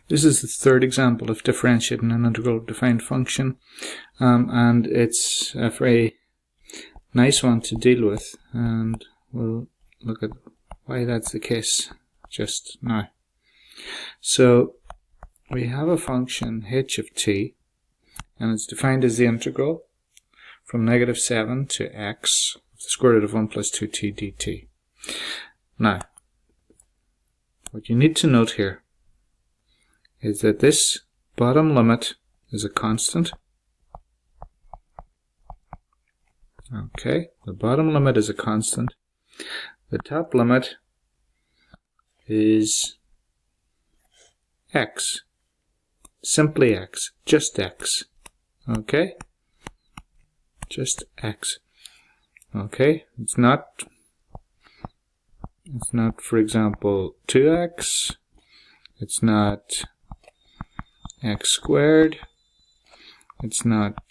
This is the third example of differentiating an integral defined function, and it's a very nice one to deal with, and we'll look at why that's the case just now. So we have a function h of t, and it's defined as the integral from -7 to x, the square root of 1 plus 2t dt. Now, what you need to note here is that this bottom limit is a constant. Okay, the bottom limit is a constant. The top limit is x. Simply x. Just x. Okay? Just x. Okay? It's not, for example, 2x. It's not x squared. It's not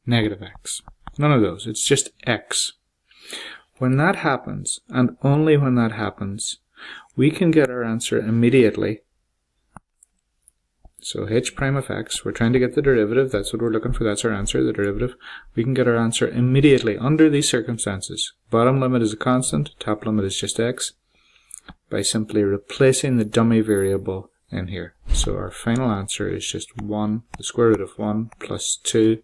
negative x. None of those. It's just x. When that happens, and only when that happens, we can get our answer immediately. So h prime of x, we're trying to get the derivative, that's what we're looking for, that's our answer, the derivative. We can get our answer immediately under these circumstances. Bottom limit is a constant, top limit is just x, by simply replacing the dummy variable in here. So our final answer is just 1, the square root of 1 plus 2,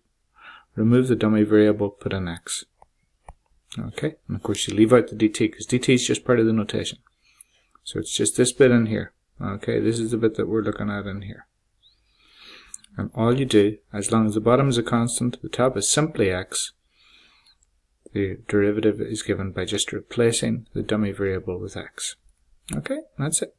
remove the dummy variable, put in x. Okay, and of course you leave out the dt, because dt is just part of the notation. So it's just this bit in here. Okay, this is the bit that we're looking at in here. And all you do, as long as the bottom is a constant, the top is simply x, the derivative is given by just replacing the dummy variable with x. Okay, that's it.